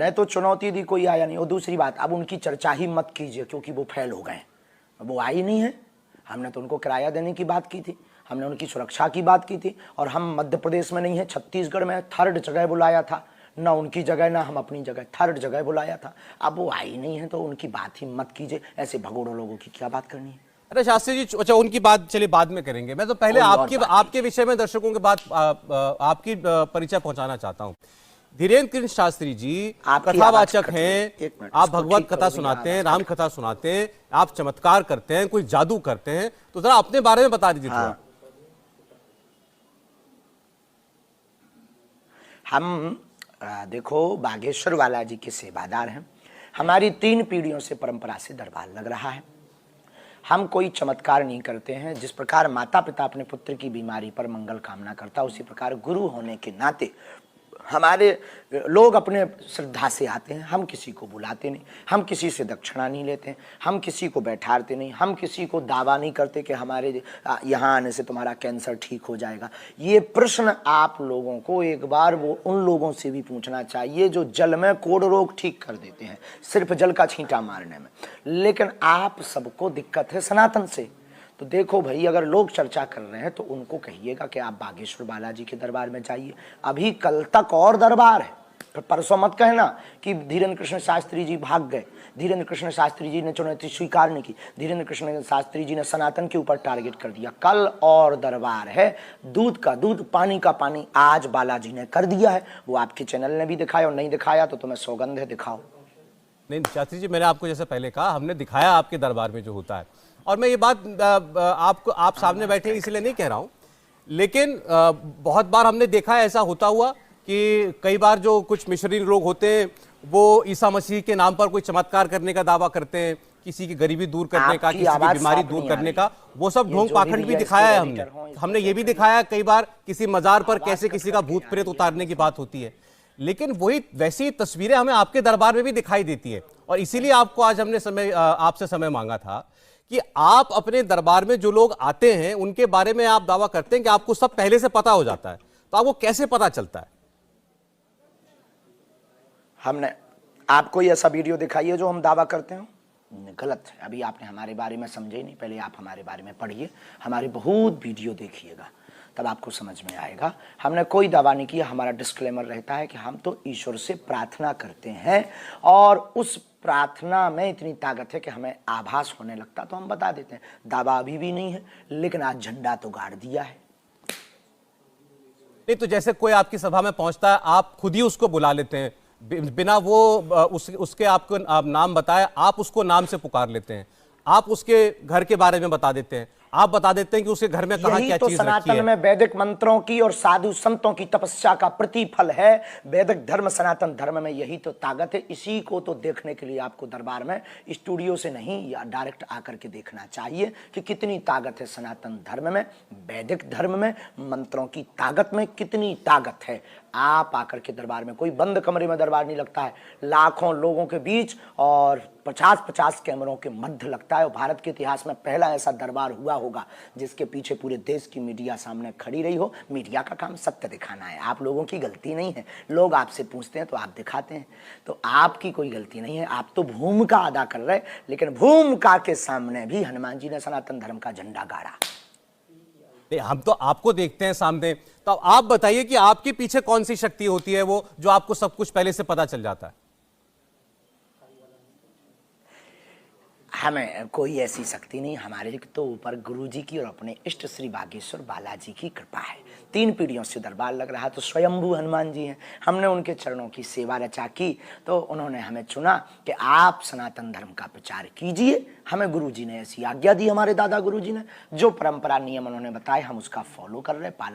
हमने तो चुनौती दी, कोई आया नहीं। और दूसरी बात, अब उनकी चर्चा ही मत कीजिए क्योंकि वो फेल हो गए, वो आई नहीं है। हमने तो उनको किराया देने की बात की थी, हमने उनकी सुरक्षा की बात की थी, और हम मध्य प्रदेश में नहीं है, छत्तीसगढ़ में 3rd जगह बुलाया था, ना उनकी जगह ना हम अपनी जगह, 3rd जगह बुलाया था। अब वो आई नहीं है तो उनकी बात ही मत कीजिए, ऐसे भगोड़ों लोगों की क्या बात करनी है। अरे शास्त्री जी, अच्छा उनकी बात चलिए बाद में करेंगे, मैं तो पहले आपके विषय में दर्शकों के बात आपकी परिचय पहुंचाना चाहता हूं। धीरेन्द्र कृष्ण शास्त्री जी कथावाचक हैं, आप भगवत कथा सुनाते हैं, राम कथा सुनाते हैं, आप चमत्कार करते हैं, कोई जादू करते हैं, तो जरा अपने बारे में बता दीजिए थोड़ा। हम देखो बागेश्वर बालाजी के सेवादार हैं, हमारी 3 पीढ़ियों से परंपरा से दरबार लग रहा है। हम कोई चमत्कार नहीं करते हैं। जिस प्रकार माता पिता अपने पुत्र की बीमारी पर मंगल कामना करता, उसी प्रकार गुरु होने के नाते हमारे लोग अपने श्रद्धा से आते हैं। हम किसी को बुलाते नहीं, हम किसी से दक्षिणा नहीं लेते हैं, हम किसी को बैठाते नहीं, हम किसी को दावा नहीं करते कि हमारे यहाँ आने से तुम्हारा कैंसर ठीक हो जाएगा। ये प्रश्न आप लोगों को एक बार वो उन लोगों से भी पूछना चाहिए जो जल में कोढ़ रोग ठीक कर देते हैं, सिर्फ जल का छींटा मारने में। लेकिन आप सबको दिक्कत है सनातन से। तो देखो भाई, अगर लोग चर्चा कर रहे हैं तो उनको कहिएगा कि आप बागेश्वर बालाजी के दरबार में जाइए। अभी कल तक और दरबार है, परसों मत कहना कि धीरेन्द्र कृष्ण शास्त्री जी भाग गए, धीरेन्द्र कृष्ण शास्त्री जी ने चुनौती स्वीकार नहीं की, धीरेन्द्र कृष्ण शास्त्री जी ने सनातन के ऊपर टारगेट कर दिया। कल और दरबार है, दूध का दूध पानी का पानी आज बालाजी ने कर दिया है। वो आपके चैनल ने भी दिखाया, और नहीं दिखाया तो तुम्हें सौगंध है, दिखाओ। नहीं शास्त्री जी, मैंने आपको जैसे पहले कहा, हमने दिखाया आपके दरबार में जो होता है, और मैं ये बात आप सामने बैठे इसलिए नहीं कह रहा हूं, लेकिन बहुत बार हमने देखा है ऐसा होता हुआ कि कई बार जो कुछ मिशनरी लोग होते हैं वो ईसा मसीह के नाम पर कोई चमत्कार करने का दावा करते हैं, किसी की गरीबी दूर करने का, किसी की बीमारी दूर करने का, वो सब ढोंग पाखंड भी दिखाया है हमने ये भी दिखाया है कई बार किसी मजार पर कैसे किसी का भूत प्रेत उतारने की बात होती है। लेकिन वही वैसी तस्वीरें हमें आपके दरबार में भी दिखाई देती है, और इसीलिए आपको आज हमने आपसे समय मांगा था कि आप अपने दरबार में जो लोग आते हैं उनके बारे में आप दावा करते हैं कि आपको सब पहले से पता हो जाता है, तो आपको कैसे पता चलता है? हमने आपको ऐसा वीडियो दिखाई है जो हम दावा करते हैं? गलत है। अभी आपने हमारे बारे में समझे ही नहीं, पहले आप हमारे बारे में पढ़िए, हमारे बहुत वीडियो देखिएगा, तब आपको समझ में आएगा। हमने कोई दावा नहीं किया। हमारा डिस्क्लेमर रहता है कि हम तो ईश्वर से प्रार्थना करते हैं, और उस प्रार्थना में इतनी ताकत है कि हमें आभास होने लगता तो हम बता देते हैं। दावा अभी भी नहीं है, लेकिन आज झंडा तो गाड़ दिया है। नहीं तो जैसे कोई आपकी सभा में पहुंचता है, आप खुद ही उसको बुला लेते हैं, बिना वो उसके आपको नाम बताए आप उसको नाम से पुकार लेते हैं, आप उसके घर के बारे में बता देते हैं, आप बता देते हैं कि उसके घर में कहां क्या तो चीज रखी है। सनातन में वैदिक मंत्रों की और साधु संतों की तपस्या का प्रतिफल है। वैदिक धर्म सनातन धर्म में यही तो ताकत है। इसी को तो देखने के लिए आपको दरबार में स्टूडियो से नहीं या डायरेक्ट आकर के देखना चाहिए कि कितनी ताकत है सनातन धर्म में, वैदिक धर्म में, मंत्रों की ताकत में कितनी ताकत है। आप आकर के दरबार में, कोई बंद कमरे में दरबार नहीं लगता है, लाखों लोगों के बीच और 50-50 कैमरों के मध्य लगता है। और भारत के इतिहास में पहला ऐसा दरबार हुआ होगा जिसके पीछे पूरे देश की मीडिया सामने खड़ी रही हो। मीडिया का काम सत्य दिखाना है, आप लोगों की गलती नहीं है। लोग आपसे पूछते हैं तो आप दिखाते हैं, तो आपकी कोई गलती नहीं है। आप तो भूमिका अदा कर रहे, लेकिन भूमिका के सामने भी हनुमान जी ने सनातन धर्म का झंडा गाड़ा। हम तो आपको देखते हैं सामने, तो आप बताइए कि आपके पीछे कौन सी शक्ति होती है वो जो आपको सब कुछ पहले से पता चल जाता है? हमें कोई ऐसी शक्ति नहीं, हमारे तो ऊपर गुरु जी की और अपने इष्ट श्री बागेश्वर बालाजी की कृपा है। 3 पीढ़ियों से दरबार लग रहा, तो स्वयंभू हनुमान जी हैं। हमने उनके चरणों की सेवा रचा की, तो उन्होंने हमें चुना कि आप सनातन धर्म का प्रचार कीजिए। हमें गुरु जी ने ऐसी आज्ञा दी, हमारे दादा गुरु जी ने जो परंपरा नियम उन्होंने बताए हम उसका फॉलो कर रहे, पालन